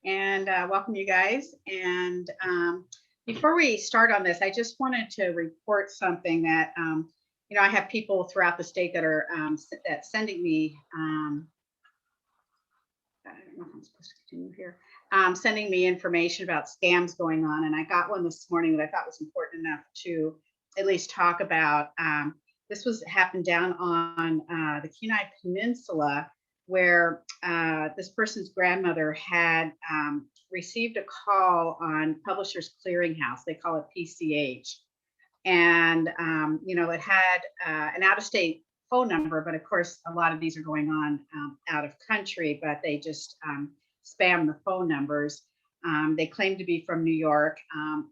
and welcome you guys. And before we start on this, I just wanted to report something that, I have people throughout the state that are sending me, I don't know if I'm supposed to continue here, sending me information about scams going on. And I got one this morning that I thought was important enough to at least talk about. This was happened down on the Kenai Peninsula, where this person's grandmother had received a call on Publishers Clearinghouse. They call it PCH. And, it had an out of state phone number, but of course, a lot of these are going on out of country, but they just spam the phone numbers. They claim to be from New York,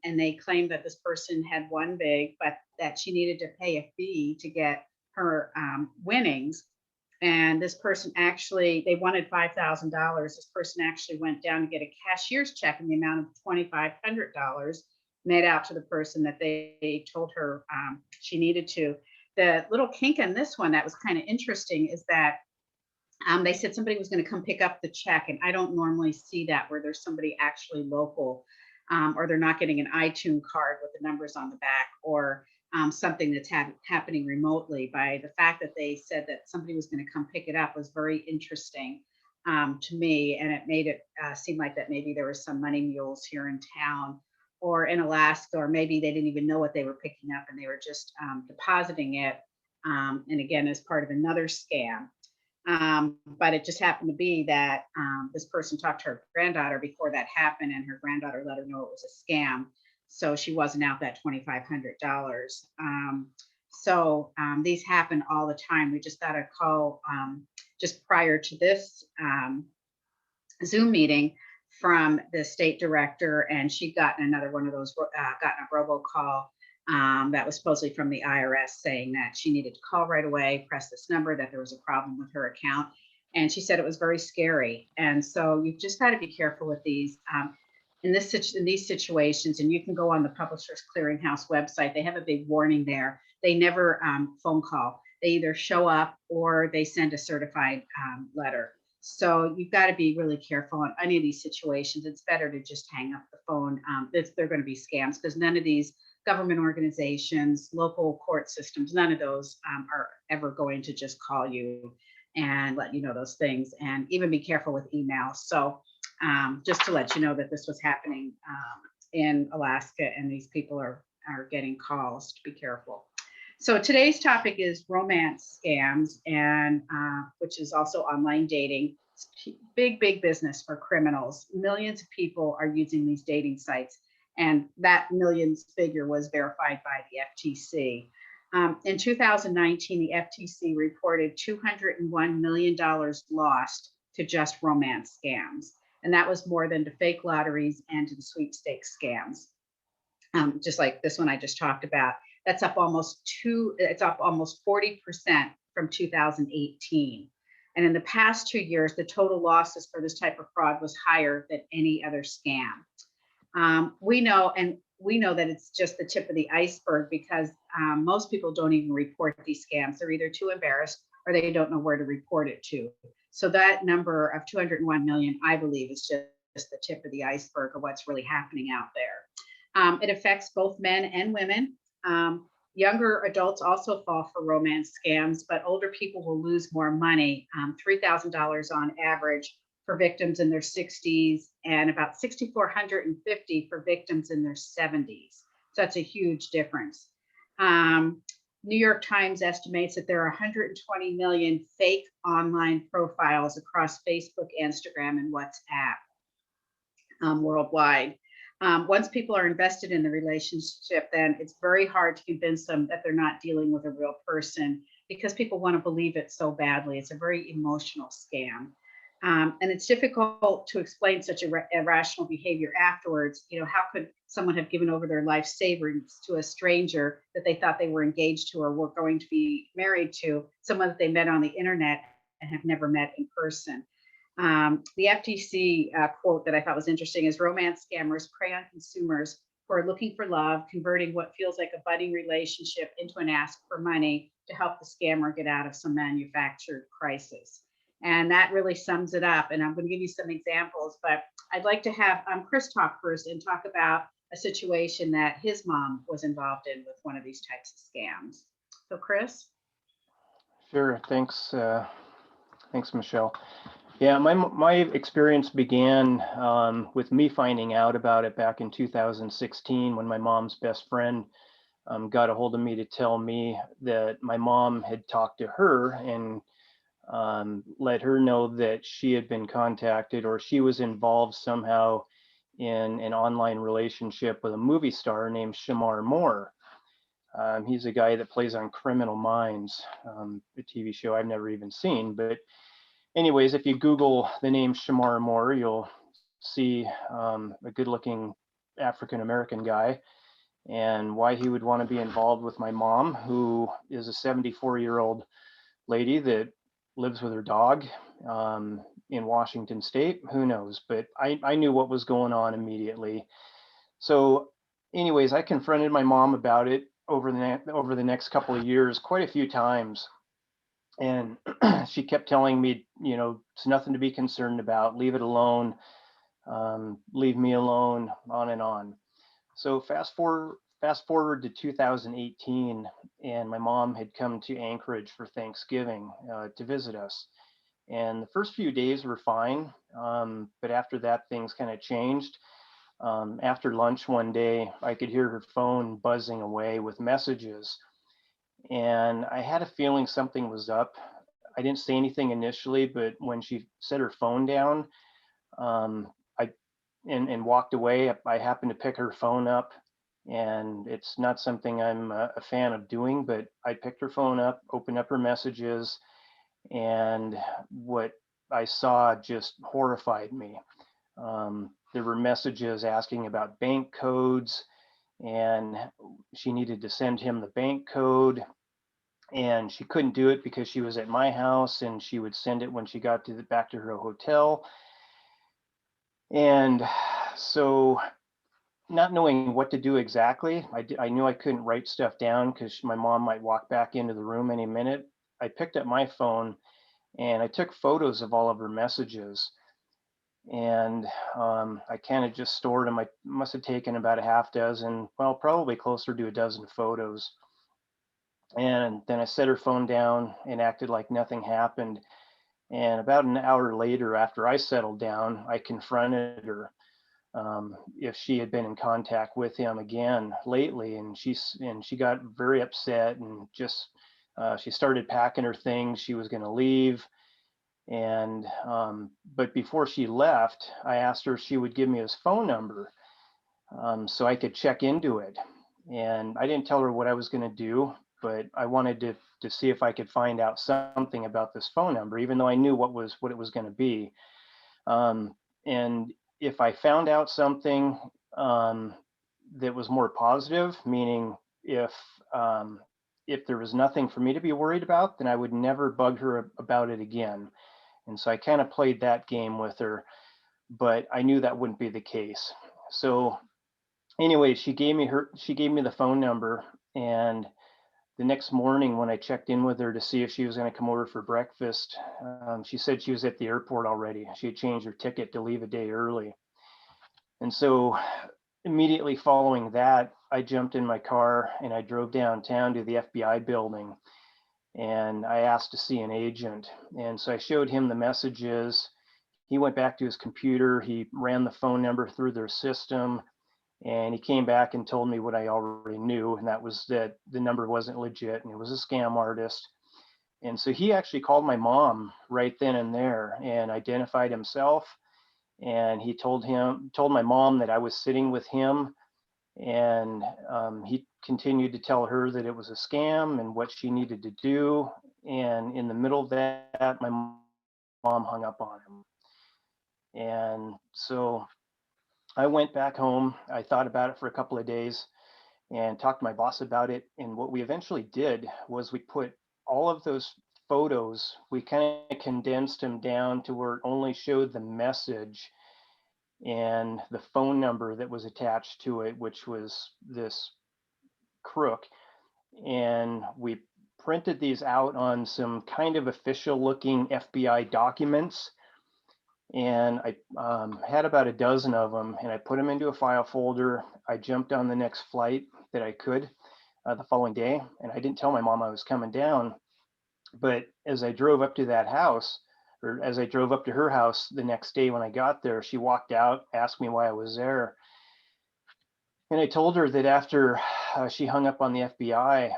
and they claim that this person had won big, but that she needed to pay a fee to get her winnings. And this person actually, they wanted $5,000. This person actually went down to get a cashier's check in the amount of $2,500 made out to the person that they told her she needed to. The little kink in this one that was kind of interesting is that they said somebody was going to come pick up the check, and I don't normally see that where there's somebody actually local, or they're not getting an iTunes card with the numbers on the back, or something that's happening remotely. By the fact that they said that somebody was going to come pick it up was very interesting to me, and it made it seem like that maybe there were some money mules here in town or in Alaska, or maybe they didn't even know what they were picking up and they were just depositing it. And again, as part of another scam. But it just happened to be that this person talked to her granddaughter before that happened, and her granddaughter let her know it was a scam. So she wasn't out that $2,500. These happen all the time. We just got a call just prior to this Zoom meeting from the state director, and she'd gotten another one of those, gotten a robocall that was supposedly from the IRS saying that she needed to call right away, press this number, that there was a problem with her account. And she said it was very scary. And so you've just got to be careful with these. In these situations, and you can go on the Publishers Clearinghouse website, they have a big warning there. They never phone call. They either show up or they send a certified letter. So you've got to be really careful on any of these situations. It's better to just hang up the phone if they're going to be scams, because none of these government organizations, local court systems, none of those are ever going to just call you and let you know those things. And even be careful with email. So just to let you know that this was happening in Alaska, and these people are getting calls to be careful. So today's topic is romance scams, and which is also online dating. It's big business for criminals. Millions of people are using these dating sites, and that millions figure was verified by the FTC. In 2019, the FTC reported $201 million lost to just romance scams. And that was more than to fake lotteries and to the sweepstakes scams. Just like this one I just talked about. That's up almost 40% from 2018. And in the past 2 years, the total losses for this type of fraud was higher than any other scam. We know that it's just the tip of the iceberg, because most people don't even report these scams. They're either too embarrassed or they don't know where to report it to. So that number of 201 million, I believe, is just the tip of the iceberg of what's really happening out there. It affects both men and women. Younger adults also fall for romance scams, but older people will lose more money, $3,000 on average for victims in their 60s, and about $6,450 for victims in their 70s. So that's a huge difference. New York Times estimates that there are 120 million fake online profiles across Facebook, Instagram, and WhatsApp worldwide. Once people are invested in the relationship, then it's very hard to convince them that they're not dealing with a real person, because people want to believe it so badly. It's a very emotional scam. And it's difficult to explain such irrational behavior afterwards. How could someone have given over their life savings to a stranger that they thought they were engaged to or were going to be married to, someone that they met on the internet and have never met in person? The FTC quote that I thought was interesting is, romance scammers prey on consumers who are looking for love, converting what feels like a budding relationship into an ask for money to help the scammer get out of some manufactured crisis. And that really sums it up. And I'm going to give you some examples, but I'd like to have Chris talk first and talk about a situation that his mom was involved in with one of these types of scams. So, Chris? Sure. Thanks, Michelle. Yeah, my experience began with me finding out about it back in 2016 when my mom's best friend got a hold of me to tell me that my mom had talked to her and let her know that she had been contacted or she was involved somehow in an online relationship with a movie star named Shamar Moore. He's a guy that plays on Criminal Minds, a TV show I've never even seen. But anyways, if you Google the name Shamar Moore, you'll see a good-looking African American guy, and why he would want to be involved with my mom, who is a 74-year-old lady that lives with her dog in Washington State. Who knows? But I knew what was going on immediately. So, anyways, I confronted my mom about it over the next couple of years quite a few times, and she kept telling me, it's nothing to be concerned about. Leave it alone. Leave me alone. On and on. So fast forward to 2018, and my mom had come to Anchorage for Thanksgiving to visit us. And the first few days were fine, but after that, things kind of changed. After lunch one day, I could hear her phone buzzing away with messages, and I had a feeling something was up. I didn't say anything initially, but when she set her phone down, I and walked away, I happened to pick her phone up, and it's not something I'm a fan of doing, but I picked her phone up, opened up her messages, and what I saw just horrified me. There were messages asking about bank codes, and she needed to send him the bank code, and she couldn't do it because she was at my house, and she would send it when she got back to her hotel. And so, not knowing what to do exactly, I knew I couldn't write stuff down because my mom might walk back into the room any minute. I picked up my phone and I took photos of all of her messages, and I kind of just stored them. I must have taken about a half dozen, well, probably closer to a dozen photos. And then I set her phone down and acted like nothing happened. And about an hour later, after I settled down, I confronted her if she had been in contact with him again lately, and she got very upset and just she started packing her things. She was going to leave, and but before she left, I asked her if she would give me his phone number so I could check into it. And I didn't tell her what I was going to do, but I wanted to see if I could find out something about this phone number, even though I knew what it was going to be. And if I found out something that was more positive, meaning if there was nothing for me to be worried about, then I would never bug her about it again. And so I kind of played that game with her, but I knew that wouldn't be the case. So anyway, she gave me the phone number, and the next morning when I checked in with her to see if she was going to come over for breakfast, she said she was at the airport already. She had changed her ticket to leave a day early. And so immediately following that, I jumped in my car and I drove downtown to the FBI building, and I asked to see an agent. And so I showed him the messages. He went back to his computer. He ran the phone number through their system, and he came back and told me what I already knew, and that was that the number wasn't legit and it was a scam artist. And so he actually called my mom right then and there and identified himself, and he told my mom that I was sitting with him, and he continued to tell her that it was a scam and what she needed to do. And in the middle of that, my mom hung up on him. And so I went back home. I thought about it for a couple of days and talked to my boss about it. And what we eventually did was we put all of those photos, we kind of condensed them down to where it only showed the message and the phone number that was attached to it, which was this crook. And we printed these out on some kind of official looking FBI documents. And I had about a dozen of them, and I put them into a file folder. I jumped on the next flight that I could the following day, and I didn't tell my mom I was coming down. But as I drove up to that house, or as I drove up to her house the next day when I got there, she walked out, asked me why I was there. And I told her that after she hung up on the FBI,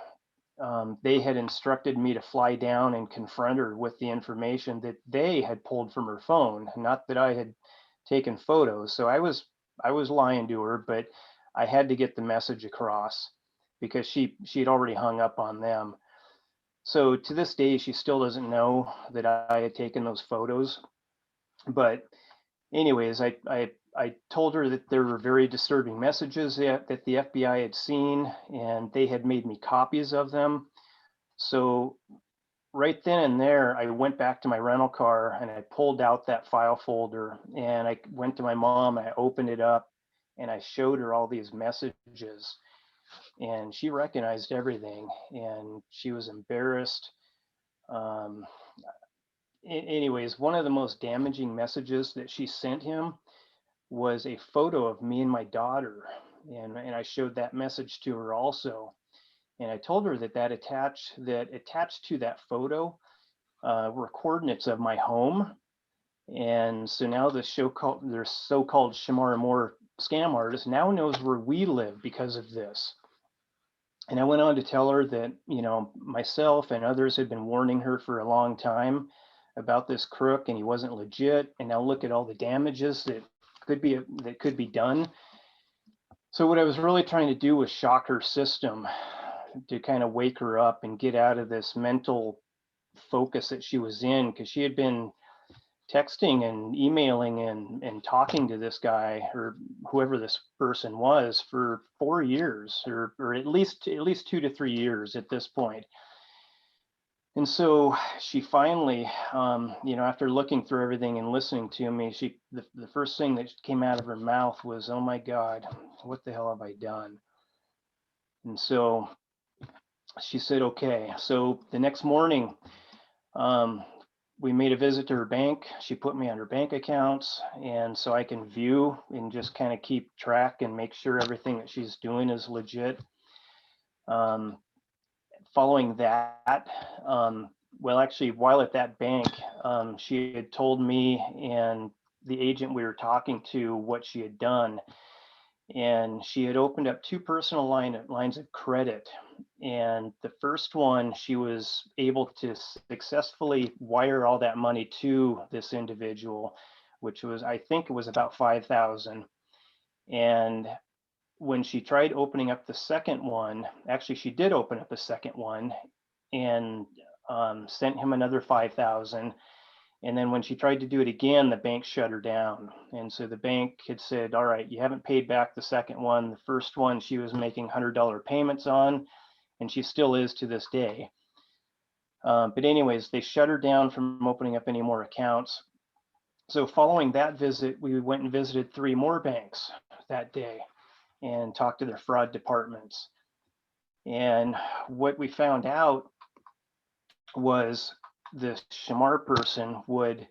they had instructed me to fly down and confront her with the information that they had pulled from her phone, not that I had taken photos. So I was lying to her, but I had to get the message across because she had already hung up on them. So to this day, she still doesn't know that I had taken those photos. But anyways, I told her that there were very disturbing messages that the FBI had seen, and they had made me copies of them. So right then and there, I went back to my rental car and I pulled out that file folder, and I went to my mom and I opened it up and I showed her all these messages, and she recognized everything and she was embarrassed. Um, Anyways, one of the most damaging messages that she sent him was a photo of me and my daughter. And I showed that message to her also. And I told her that attached to that photo were coordinates of my home. And so now their so-called Shamar Moore scam artist now knows where we live because of this. And I went on to tell her that, myself and others had been warning her for a long time about this crook, and he wasn't legit. And now look at all the damages that could be done. So what I was really trying to do was shock her system to kind of wake her up and get out of this mental focus that she was in, because she had been texting and emailing and talking to this guy or whoever this person was for 4 years, or at least 2 to 3 years at this point. And so she finally, after looking through everything and listening to me, the first thing that came out of her mouth was, "Oh my God, what the hell have I done?" And so she said, "Okay." So the next morning, we made a visit to her bank. She put me on her bank accounts, and so I can view and just kind of keep track and make sure everything that she's doing is legit. Following that, well, actually, while at that bank, she had told me and the agent we were talking to what she had done. And she had opened up 2 personal lines of credit. And the first one, she was able to successfully wire all that money to this individual, which was, I think it was about $5,000. And when she tried opening up the second one, actually she did open up a second one and sent him another 5,000. And then when she tried to do it again, the bank shut her down. And so the bank had said, "All right, you haven't paid back the second one. The first one she was making $100 payments on, and she still is to this day." But anyways, they shut her down from opening up any more accounts. So following that visit, we went and visited 3 more banks that day and talked to their fraud departments. And what we found out was this Shamar person would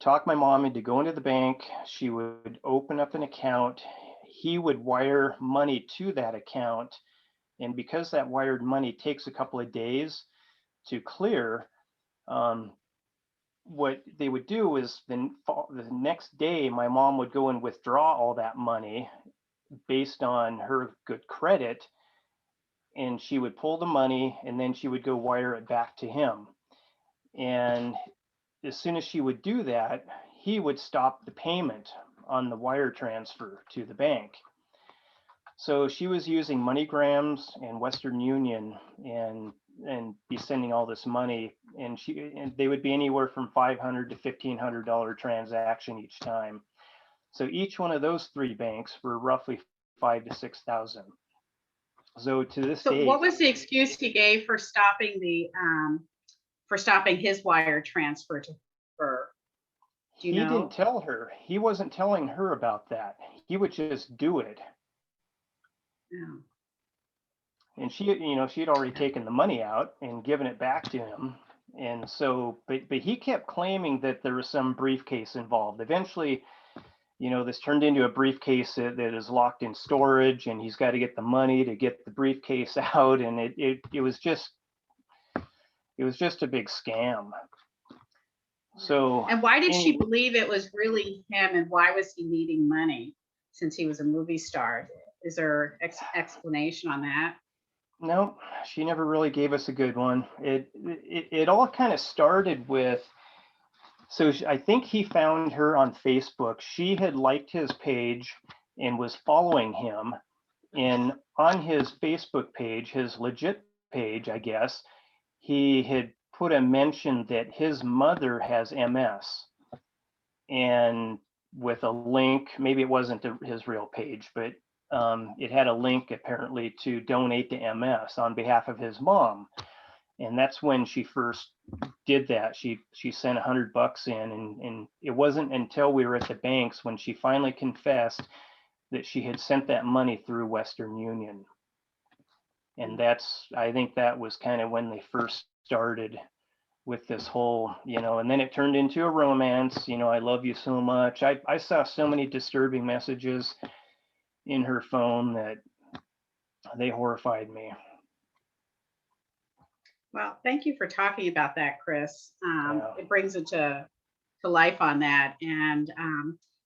talk my mom into going to the bank. She would open up an account. He would wire money to that account. And because that wired money takes a couple of days to clear, what they would do is the next day, my mom would go and withdraw all that money based on her good credit. And she would pull the money and then she would go wire it back to him. And as soon as she would do that, he would stop the payment on the wire transfer to the bank. So she was using MoneyGrams and Western Union and be sending all this money, and they would be anywhere from $500 to $1,500 transaction each time. So each one of those 3 banks were roughly $5,000 to $6,000. So to this day, what was the excuse he gave for stopping his wire transfer to her? Do you know? He didn't tell her. He wasn't telling her about that. He would just do it. Yeah. and she, she had already taken the money out and given it back to him. And so, but he kept claiming that there was some briefcase involved. Eventually, this turned into a briefcase that is locked in storage, and he's got to get the money to get the briefcase out. And it was just a big scam. So, and why did she believe it was really him, and why was he needing money since he was a movie star? Is there explanation on that? No, she never really gave us a good one. It all kind of started with, so I think he found her on Facebook. She had liked his page and was following him. And on his Facebook page, his legit page, I guess, he had put a mention that his mother has MS. And with a link, maybe it wasn't his real page, but it had a link apparently to donate to MS on behalf of his mom. And that's when she first did that. She sent $100 in, and it wasn't until we were at the banks when she finally confessed that she had sent that money through Western Union. And I think that was kind of when they first started with this whole, and then it turned into a romance. I love you so much. I saw so many disturbing messages in her phone that they horrified me. Well, thank you for talking about that, Chris. Yeah. It brings it to life on that. And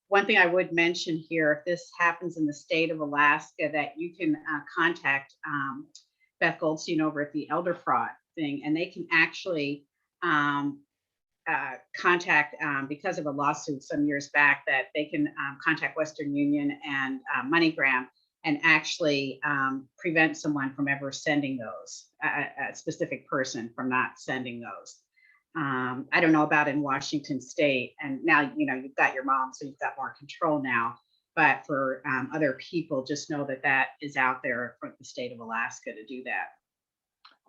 one thing I would mention here, if this happens in the state of Alaska, that you can contact Beth Goldstein over at the Elder Fraud thing, and they can actually contact, because of a lawsuit some years back, that they can contact Western Union and MoneyGram and actually prevent someone from ever sending those, a specific person from not sending those. I don't know about in Washington State, and now you've got your mom, so you've got more control now. But for other people, just know that that is out there for the state of Alaska to do that.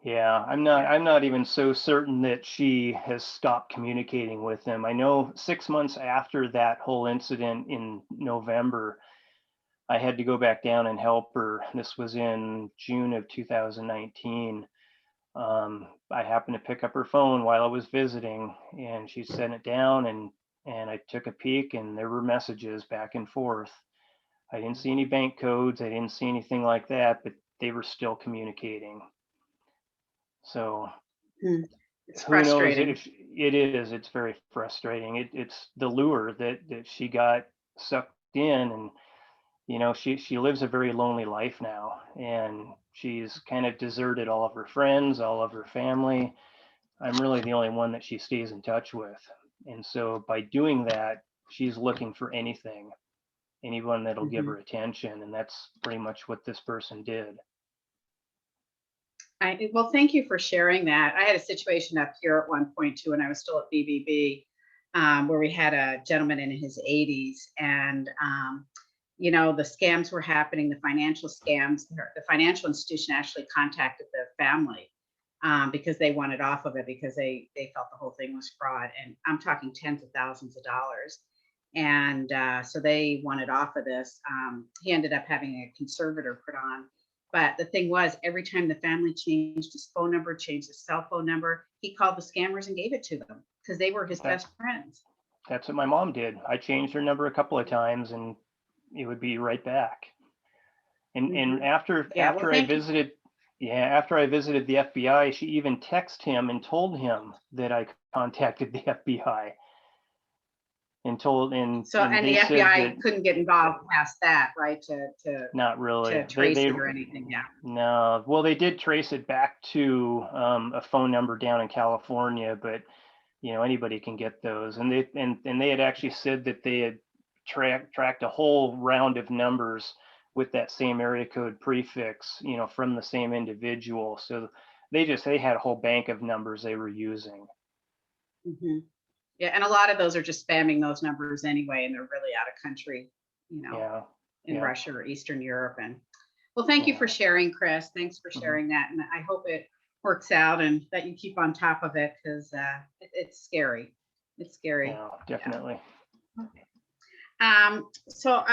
Yeah, I'm not even so certain that she has stopped communicating with them. I know 6 months after that whole incident in November, I had to go back down and help her. This was in June of 2019. I happened to pick up her phone while I was visiting, and she sent it down, and I took a peek, and there were messages back and forth. I didn't see any bank codes. I didn't see anything like that, but they were still communicating. So it's who knows frustrating. if it is. It's very frustrating. It's the lure that she got sucked in, and she lives a very lonely life now, and she's kind of deserted all of her friends, all of her family. I'm really the only one that she stays in touch with. And so by doing that, she's looking for anyone that'll give her attention. And that's pretty much what this person did. Well, thank you for sharing that. I had a situation up here at one point too, when I was still at BBB, where we had a gentleman in his 80s, and the scams were happening, the financial scams. The financial institution actually contacted the family because they wanted off of it, because they felt the whole thing was fraud. And I'm talking tens of thousands of dollars. And so they wanted off of this. He ended up having a conservator put on. But the thing was, every time the family changed his phone number, changed his cell phone number, he called the scammers and gave it to them because they were his best friends. That's what my mom did. I changed her number a couple of times, and it would be right back. And after I visited the FBI, she even texted him and told him that I contacted the FBI. And the FBI couldn't get involved past that, right? To not really to trace it or anything. Yeah. No. Well, they did trace it back to a phone number down in California, but anybody can get those. And they had actually said that they had tracked a whole round of numbers with that same area code prefix, from the same individual. So they had a whole bank of numbers they were using. Mm-hmm. Yeah, and a lot of those are just spamming those numbers anyway, and they're really out of country, in Russia or Eastern Europe. And well, thank you for sharing, Chris. Thanks for sharing that, and I hope it works out and that you keep on top of it, because it's scary. It's scary. Yeah, definitely. Yeah. Okay. So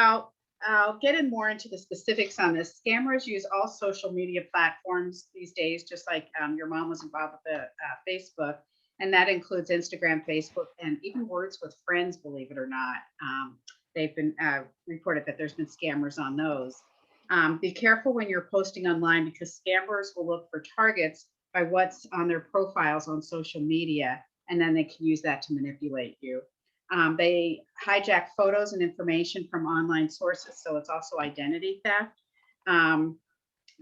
I'll get in more into the specifics on this. Scammers use all social media platforms these days, just like your mom was involved with the Facebook, and that includes Instagram, Facebook, and even Words with Friends, believe it or not. They've been reported that there's been scammers on those. Be careful when you're posting online because scammers will look for targets by what's on their profiles on social media, and then they can use that to manipulate you. They hijack photos and information from online sources, so it's also identity theft. Um,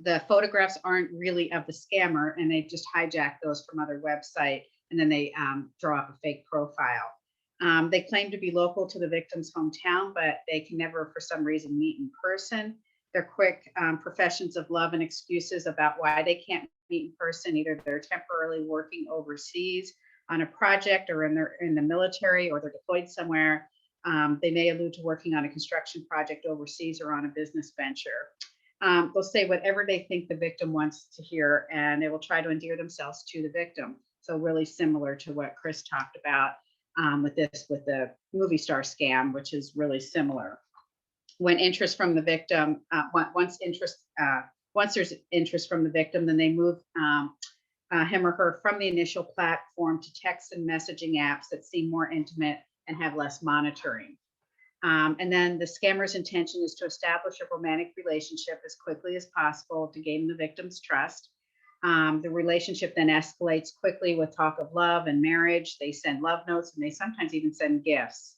the photographs aren't really of the scammer, and they just hijack those from other website, and then they draw up a fake profile. They claim to be local to the victim's hometown, but they can never, for some reason, meet in person. They're quick professions of love and excuses about why they can't meet in person. Either they're temporarily working overseas on a project, or in the military, or they're deployed somewhere. They may allude to working on a construction project overseas or on a business venture. They'll say whatever they think the victim wants to hear, and they will try to endear themselves to the victim. So really similar to what Chris talked about with the movie star scam, which is really similar. When interest from the victim, once there's interest from the victim, then they move him or her from the initial platform to text and messaging apps that seem more intimate and have less monitoring. And then the scammer's intention is to establish a romantic relationship as quickly as possible to gain the victim's trust. The relationship then escalates quickly with talk of love and marriage. They send love notes, and they sometimes even send gifts.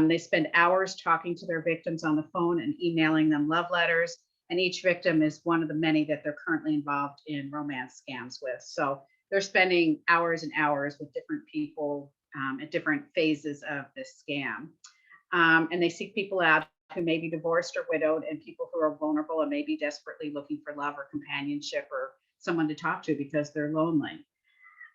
They spend hours talking to their victims on the phone and emailing them love letters. And each victim is one of the many that they're currently involved in romance scams with. So they're spending hours and hours with different people at different phases of this scam. And they seek people out who may be divorced or widowed, and people who are vulnerable and may be desperately looking for love or companionship or someone to talk to because they're lonely.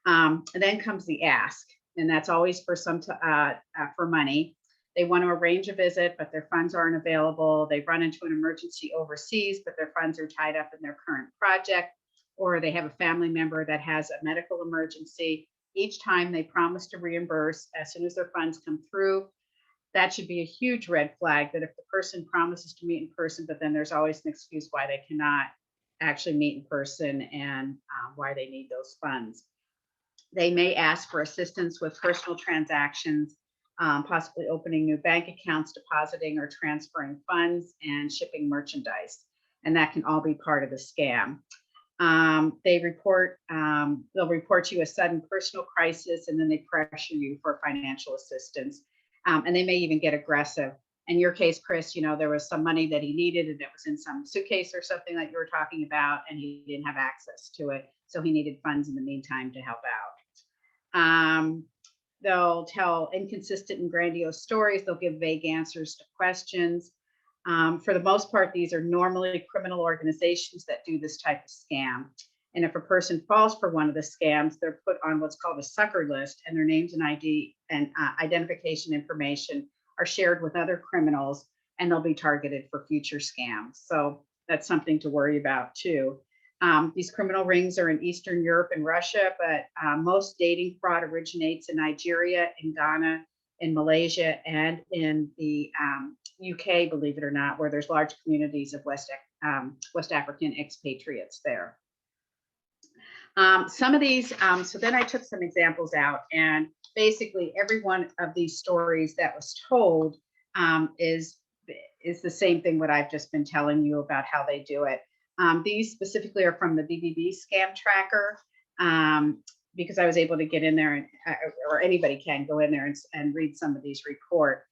And then comes the ask, and that's always for for money. They want to arrange a visit, but their funds aren't available. They run into an emergency overseas, but their funds are tied up in their current project, or they have a family member that has a medical emergency. Each time they promise to reimburse as soon as their funds come through. That should be a huge red flag, that if the person promises to meet in person, but then there's always an excuse why they cannot actually meet in person, and why they need those funds. They may ask for assistance with personal transactions, possibly opening new bank accounts, depositing or transferring funds, and shipping merchandise. And that can all be part of the scam. They'll report to you a sudden personal crisis, and then they pressure you for financial assistance. And they may even get aggressive. In your case, Chris, there was some money that he needed, and it was in some suitcase or something that you were talking about, and he didn't have access to it. So he needed funds in the meantime to help out. They'll tell inconsistent and grandiose stories. They'll give vague answers to questions. For the most part, these are normally criminal organizations that do this type of scam. And if a person falls for one of the scams, they're put on what's called a sucker list, and their names and ID and identification information are shared with other criminals, and they'll be targeted for future scams. So that's something to worry about too. These criminal rings are in Eastern Europe and Russia, but most dating fraud originates in Nigeria, in Ghana, in Malaysia, and in the UK, believe it or not, where there's large communities of West African expatriates there. Some of these, so then I took some examples out, and basically every one of these stories that was told is the same thing what I've just been telling you about how they do it. These specifically are from the Bbb Scam Tracker, because I was able to get in there, and or anybody can go in there and read some of these reports.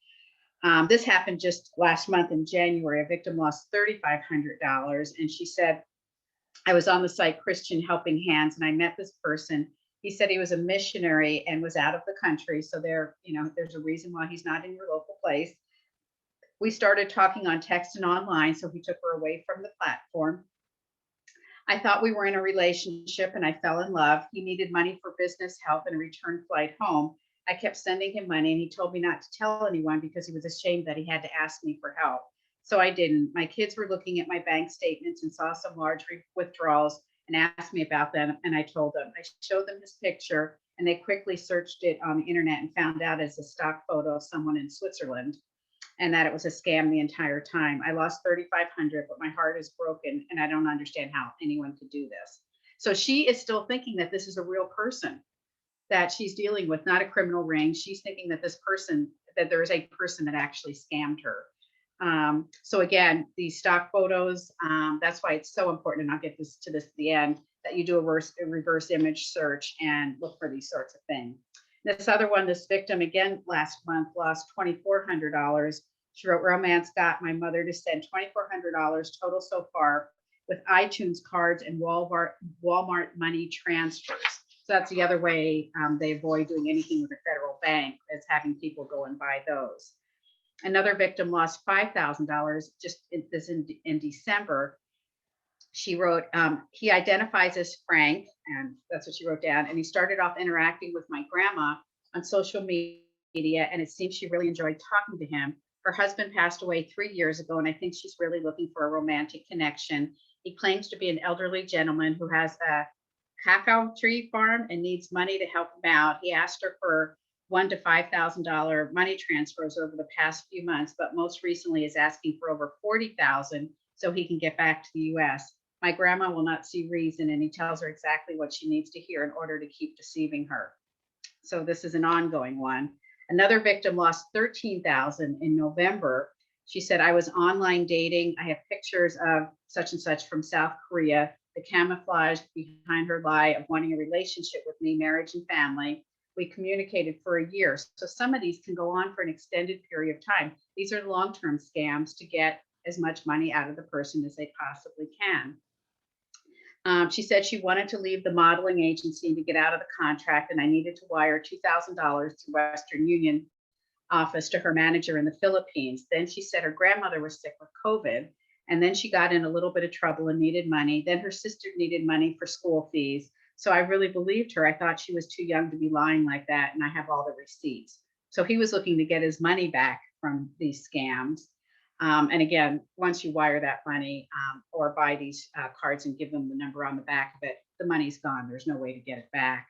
This happened just last month in January. A victim lost $3,500, and she said, I was on the site Christian Helping Hands, and I met this person. He said he was a missionary and was out of the country. So there's a reason why he's not in your local place. We started talking on text and online, so he took her away from the platform. I thought we were in a relationship, and I fell in love. He needed money for business help and a return flight home. I kept sending him money, and he told me not to tell anyone because he was ashamed that he had to ask me for help. So I didn't. My kids were looking at my bank statements and saw some large withdrawals and asked me about them, and I told them. I showed them his picture, and they quickly searched it on the internet and found out it's a stock photo of someone in Switzerland. and that it was a scam the entire time. I lost 3,500, but my heart is broken and I don't understand how anyone could do this. So she is still thinking that this is a real person that she's dealing with, not a criminal ring. She's thinking that that there is a person that actually scammed her. So again, these stock photos, that's why it's so important, and I'll get this at the end, that you do a reverse image search and look for these sorts of things. This other one, this victim, again, last month lost $2,400. She wrote, romance got my mother to send $2,400 total so far with iTunes cards and Walmart money transfers. So that's the other way they avoid doing anything with a federal bank, is having people go and buy those. Another victim lost $5,000 just in December. She wrote, he identifies as Frank, and that's what she wrote down. And he started off interacting with my grandma on social media, and it seems she really enjoyed talking to him. Her husband passed away 3 years ago, and I think she's really looking for a romantic connection. He claims to be an elderly gentleman who has a cacao tree farm and needs money to help him out. He asked her for $1,000 to $5,000 money transfers over the past few months, but most recently is asking for over $40,000 so he can get back to the U.S. My grandma will not see reason, and he tells her exactly what she needs to hear in order to keep deceiving her. So this is an ongoing one. Another victim lost $13,000 in November. She said, I was online dating. I have pictures of such and such from South Korea. The camouflage behind her lie of wanting a relationship with me, marriage and family. We communicated for a year. So some of these can go on for an extended period of time. These are long-term scams to get as much money out of the person as they possibly can. She said she wanted to leave the modeling agency to get out of the contract, and I needed to wire $2,000 to Western Union office to her manager in the Philippines. Then she said her grandmother was sick with COVID, and then she got in a little bit of trouble and needed money. Then her sister needed money for school fees. So I really believed her. I thought she was too young to be lying like that, and I have all the receipts. So he was looking to get his money back from these scams. And again, once you wire that money or buy these cards and give them the number on the back of it, the money's gone. There's no way to get it back.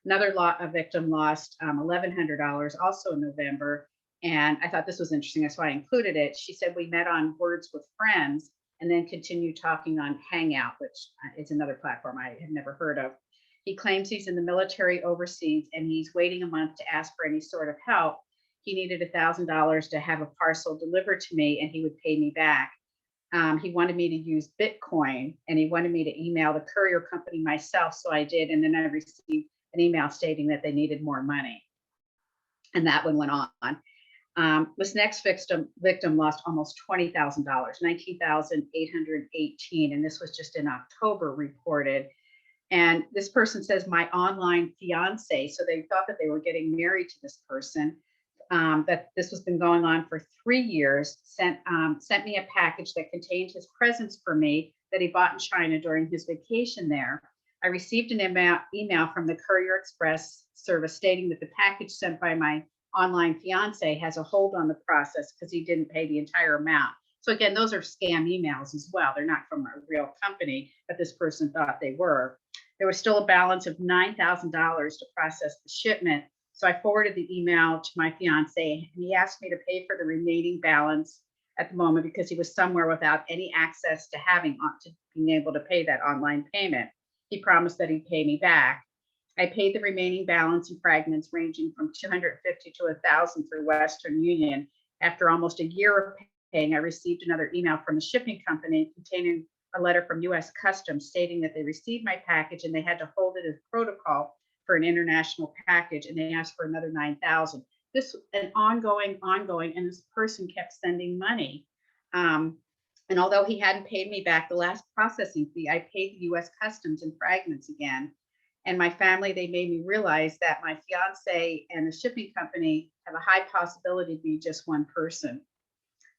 Another victim lost $1,100 also in November. And I thought this was interesting. That's why I included it. She said, we met on Words with Friends and then continued talking on Hangout, which is another platform I have never heard of. He claims he's in the military overseas and he's waiting a month to ask for any sort of help. He needed $1,000 to have a parcel delivered to me and he would pay me back. He wanted me to use Bitcoin and he wanted me to email the courier company myself. So I did. And then I received an email stating that they needed more money. And that one went on. This next victim lost almost $20,000, $19,818. And this was just in October reported. And this person says, my online fiance. So they thought that they were getting married to this person. That this has been going on for 3 years, sent me a package that contained his presents for me that he bought in China during his vacation there. I received an email from the Courier Express service stating that the package sent by my online fiance has a hold on the process because he didn't pay the entire amount. So again, those are scam emails as well. They're not from a real company, but this person thought they were. There was still a balance of $9,000 to process the shipment. So I forwarded the email to my fiance and he asked me to pay for the remaining balance at the moment because he was somewhere without any access to being able to pay that online payment. He promised that he'd pay me back. I paid the remaining balance in fragments ranging from $250 to $1,000 through Western Union. After almost a year of paying, I received another email from a shipping company containing a letter from U.S. Customs stating that they received my package and they had to hold it as protocol for an international package, and they asked for another $9,000. This an ongoing, and this person kept sending money. And although he hadn't paid me back the last processing fee, I paid the U.S. Customs in fragments again. And my family, they made me realize that my fiance and the shipping company have a high possibility to be just one person.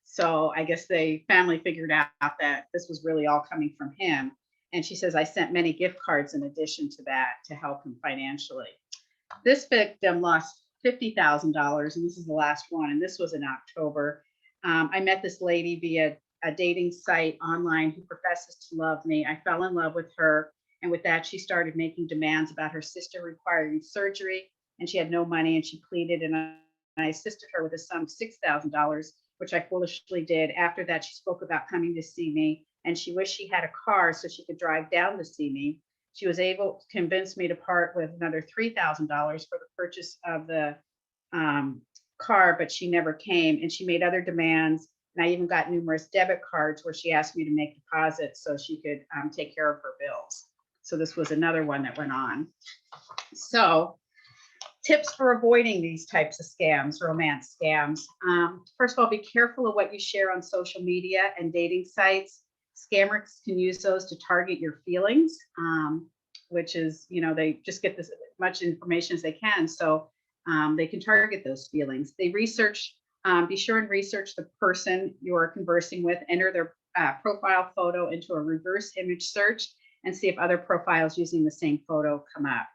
So I guess the family figured out that this was really all coming from him. And she says, I sent many gift cards in addition to that to help him financially. This victim lost $50,000, and this is the last one, and this was in October. I met this lady via a dating site online who professes to love me. I fell in love with her, and with that, she started making demands about her sister requiring surgery, and she had no money, and she pleaded, and I assisted her with a sum of $6,000 which I foolishly did. After that, she spoke about coming to see me, and she wished she had a car so she could drive down to see me. She was able to convince me to part with another $3,000 for the purchase of the car, but she never came, and she made other demands. And I even got numerous debit cards where she asked me to make deposits so she could take care of her bills. So this was another one that went on. So tips for avoiding these types of scams, romance scams. First of all, be careful of what you share on social media and dating sites. Scammers can use those to target your feelings, which is, they just get as much information as they can. So they can target those feelings. They research, be sure and research the person you are conversing with, enter their profile photo into a reverse image search and see if other profiles using the same photo come up.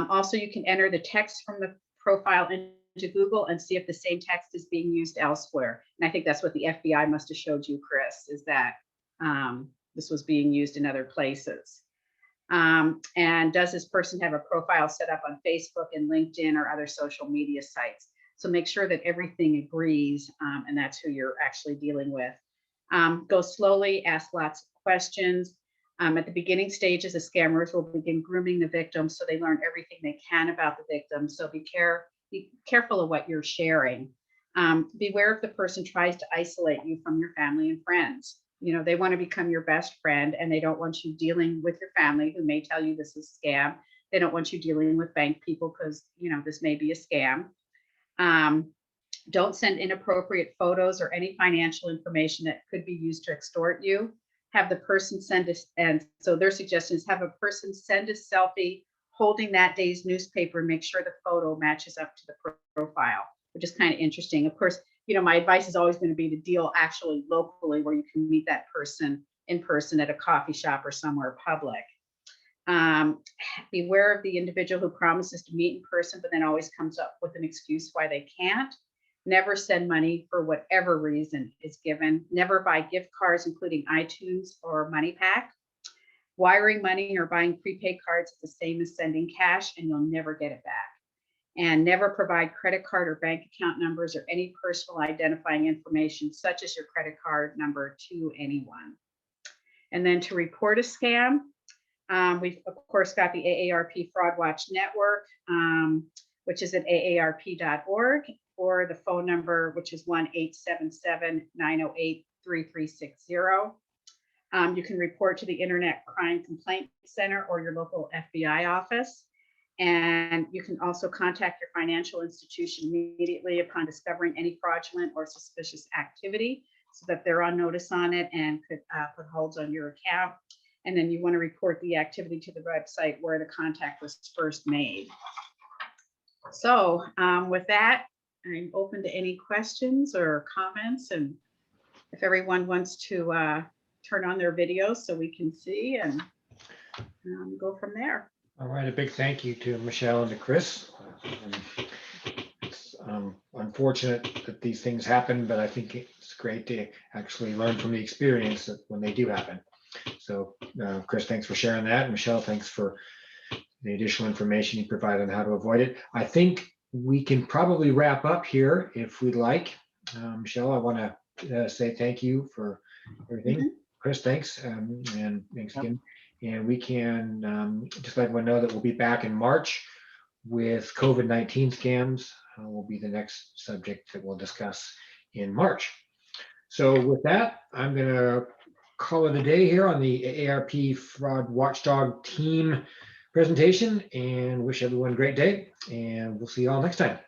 Also, you can enter the text from the profile into Google and see if the same text is being used elsewhere. And I think that's what the FBI must have showed you, Chris, is that this was being used in other places. And does this person have a profile set up on Facebook and LinkedIn or other social media sites? So make sure that everything agrees, and that's who you're actually dealing with. Go slowly, ask lots of questions. At the beginning stages, the scammers will begin grooming the victim so they learn everything they can about the victim. So be careful of what you're sharing. Beware if the person tries to isolate you from your family and friends. They want to become your best friend, and they don't want you dealing with your family who may tell you this is a scam. They don't want you dealing with bank people because, this may be a scam. Don't send inappropriate photos or any financial information that could be used to extort you. Have the person send us, and so their suggestion is have a person send a selfie holding that day's newspaper and make sure the photo matches up to the profile, which is kind of interesting. Of course, my advice is always going to be to deal actually locally where you can meet that person in person at a coffee shop or somewhere public. Beware of the individual who promises to meet in person, but then always comes up with an excuse why they can't. Never send money for whatever reason is given. Never buy gift cards, including iTunes or MoneyPack. Wiring money or buying prepaid cards is the same as sending cash, and you'll never get it back. And never provide credit card or bank account numbers or any personal identifying information, such as your credit card number, to anyone. And then to report a scam, we've of course got the AARP Fraud Watch Network, which is at aarp.org, or the phone number, which is 1-877-908-3360. You can report to the Internet Crime Complaint Center or your local FBI office. And you can also contact your financial institution immediately upon discovering any fraudulent or suspicious activity so that they're on notice on it and could put holds on your account. And then you want to report the activity to the website where the contact was first made. So with that, I'm open to any questions or comments, and if everyone wants to turn on their videos so we can see and go from there. All right, a big thank you to Michelle and to Chris. It's unfortunate that these things happen, but I think it's great to actually learn from the experience that when they do happen. So Chris, thanks for sharing that. Michelle, thanks for the additional information you provide on how to avoid it. I think we can probably wrap up here if we'd like. Michelle, I want to say thank you for everything. Mm-hmm. Chris, thanks, and thanks again. And we can just let everyone know that we'll be back in March with COVID-19 scams. Will be the next subject that we'll discuss in March. So with that, I'm going to call it a day here on the AARP Fraud Watchdog team presentation, and wish everyone a great day, and we'll see you all next time.